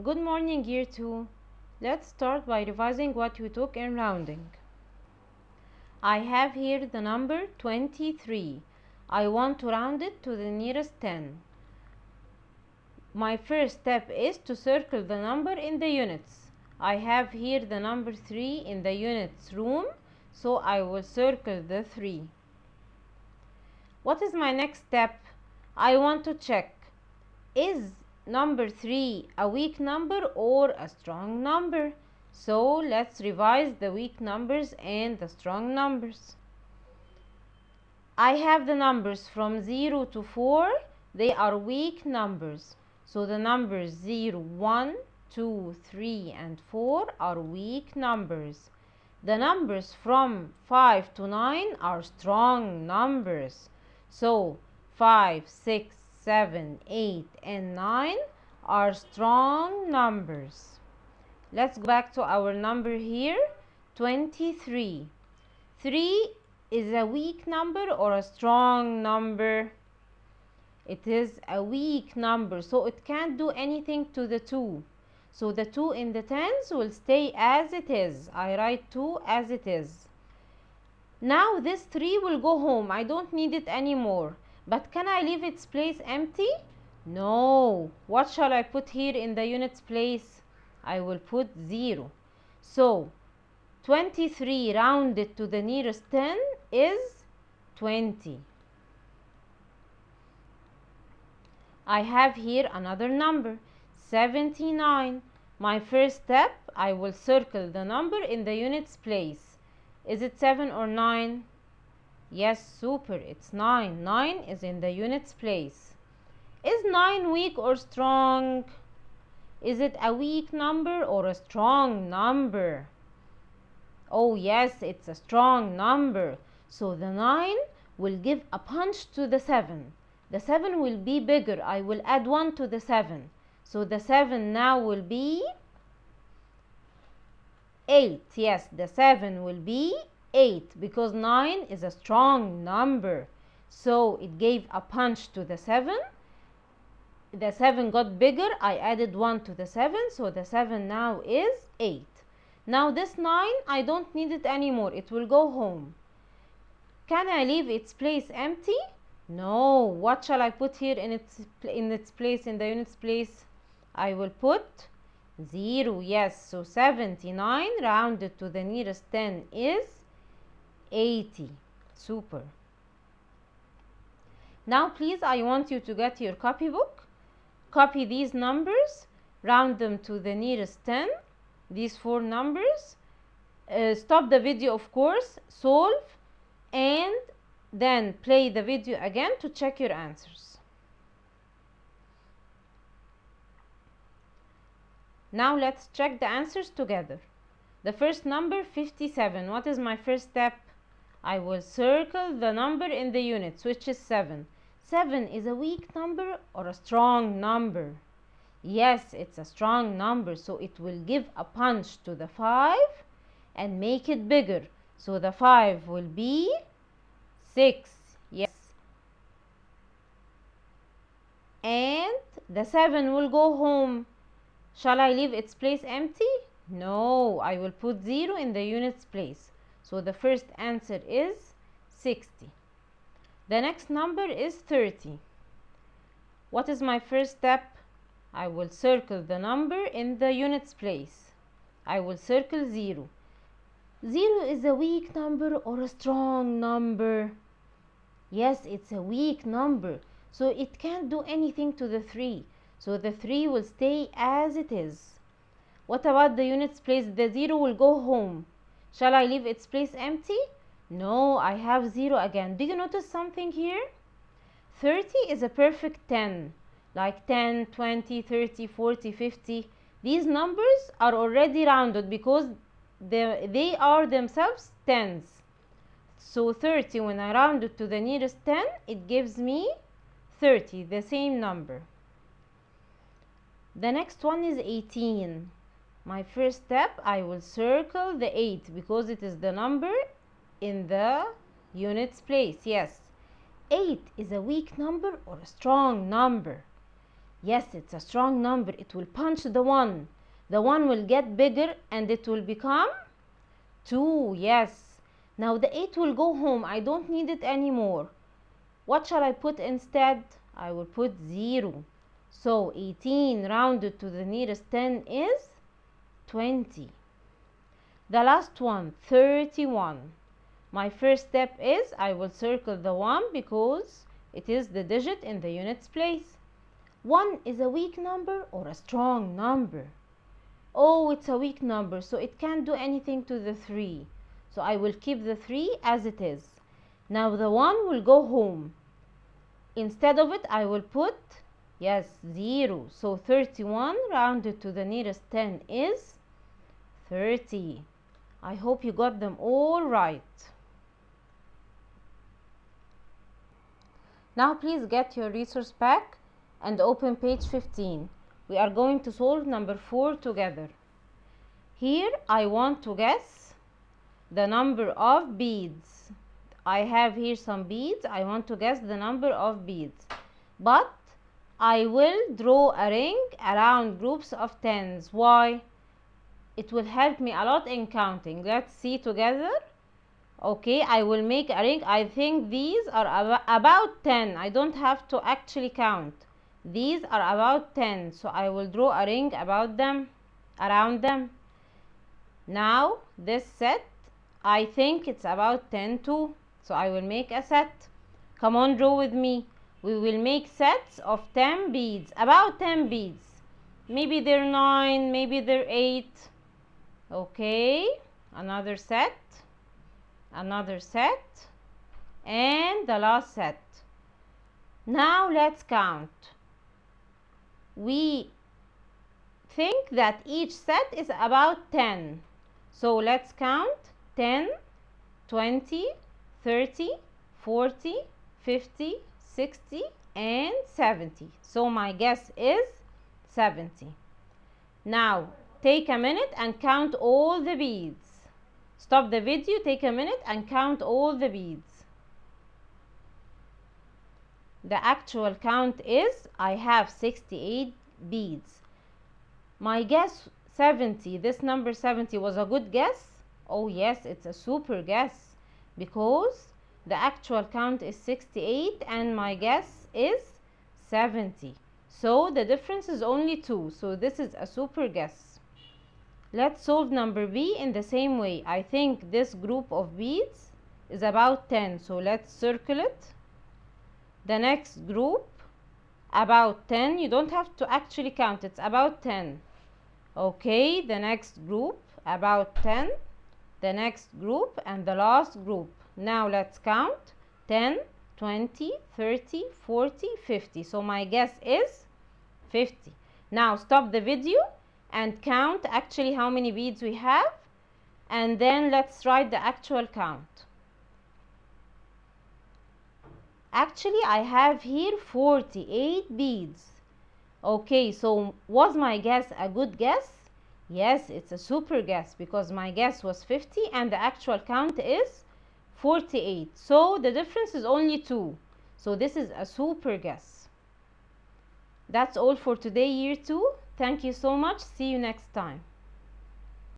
Good morning, year 2. Let's start by revising what we took in rounding. I have here the number 23. I want to round it to the nearest 10. My first step is to circle the number in the units. I have here the number 3 in the units room, so I will circle the 3. What is my next step? I want to check, is number 3 a weak number or a strong number? So let's revise the weak numbers and the strong numbers. I have the numbers from 0 to 4. They are weak numbers. So the numbers 0, 1, 2, 3 and 4 are weak numbers. The numbers from 5 to 9 are strong numbers. So 5, 6, 7, 8 and 9 are strong numbers. Let's go back to our number here, 23. 3 is a weak number or a strong number? It is a weak number, so it can't do anything to the 2. So the 2 in the tens will stay as it is. I write 2 as it is. Now this 3 will go home. I don't need it anymore. But can I leave its place empty? No. What shall I put here in the units place? I will put 0. So 23 rounded to the nearest 10 is 20. I have here another number, 79. My first step, I will circle the number in the units place. Is it 7 or 9? Yes, super, it's 9. 9 is in the units place. Is 9 weak or strong? Is it a weak number or a strong number? Oh yes, it's a strong number. So the 9 will give a punch to the 7. The 7 will be bigger. I will add 1 to the 7. So the 7 now will be 8. Yes, the 7 will be 8 because 9 is a strong number. So it gave a punch to the 7. The 7 got bigger. I added 1 to the 7. So the 7 now is 8. Now this 9, I don't need it anymore. It will go home. Can I leave its place empty? No. What shall I put here in its place, in the units place? I will put 0. Yes, so 79 rounded to the nearest 10 is 80. Super. Now please, I want you to get your copybook. Copy these numbers, round them to the nearest 10. These 4 numbers. Stop the video, of course, solve, and then play the video again to check your answers. Now let's check the answers together. The first number, 57. What is my first step? I will circle the number in the units, which is 7. 7 is a weak number or a strong number? Yes, it's a strong number, so it will give a punch to the 5 and make it bigger. So the 5 will be 6. Yes. And the 7 will go home. Shall I leave its place empty? No, I will put 0 in the units place. So the first answer is 60. The next number is 30. What is my first step? I will circle the number in the units place. I will circle 0. 0 is a weak number or a strong number? Yes, it's a weak number, so it can't do anything to the 3. So the 3 will stay as it is. What about the units place? The 0 will go home. Shall I leave its place empty? No, I have 0 again. Do you notice something here? 30 is a perfect 10. Like 10, 20, 30, 40, 50. These numbers are already rounded because they are themselves tens. So 30, when I round it to the nearest 10, it gives me 30, the same number. The next one is 18. My first step, I will circle the 8 because it is the number in the units place. Yes, 8 is a weak number or a strong number? Yes, it's a strong number. It will punch the 1. The 1 will get bigger and it will become 2. Yes. Now the 8 will go home. I don't need it anymore. What shall I put instead? I will put 0. So 18 rounded to the nearest 10 is 20. The last one, 31. My first step is I will circle the 1 because it is the digit in the units place. 1 is a weak number or a strong number? Oh, it's a weak number, so it can't do anything to the 3. So I will keep the 3 as it is. Now the 1 will go home. Instead of it, I will put, yes, 0. So 31 rounded to the nearest 10 is 30. I hope you got them all right. Now please get your resource pack and open page 15. We are going to solve number 4 together. Here I want to guess the number of beads. I have here some beads. I want to guess the number of beads. But I will draw a ring around groups of tens. Why? It will help me a lot in counting. Let's see together. Okay, I will make a ring. I think these are about 10. I don't have to actually count. These are about 10. So I will draw a ring about them, around them. Now this set, I think it's about 10 too. So I will make a set. Come on, draw with me. We will make sets of 10 beads. About 10 beads. Maybe they're 9, maybe they're 8. Okay, another set. Another set, and the last set. Now let's count. We think that each set is about 10. So let's count 10, 20, 30, 40, 50, 60, and 70. So my guess is 70. Now take a minute and count all the beads. Stop the video, take a minute and count all the beads. The actual count is I have 68 beads. My guess 70, this number 70 was a good guess. Oh yes, it's a super guess because the actual count is 68 and my guess is 70. So the difference is only 2. So this is a super guess. Let's solve number B in the same way. I think this group of beads is about 10. So let's circle it. The next group, about 10. You don't have to actually count. It's about 10. Okay, the next group, about 10. The next group and the last group. Now let's count. 10, 20, 30, 40, 50. So my guess is 50. Now stop the video and count actually how many beads we have, and then let's write the actual count. Actually I have here 48 beads. Okay, so was my guess a good guess? Yes, it's a super guess because my guess was 50 and the actual count is 48. So the difference is only 2. So this is a super guess. That's all for today, year 2. Thank you so much. See you next time.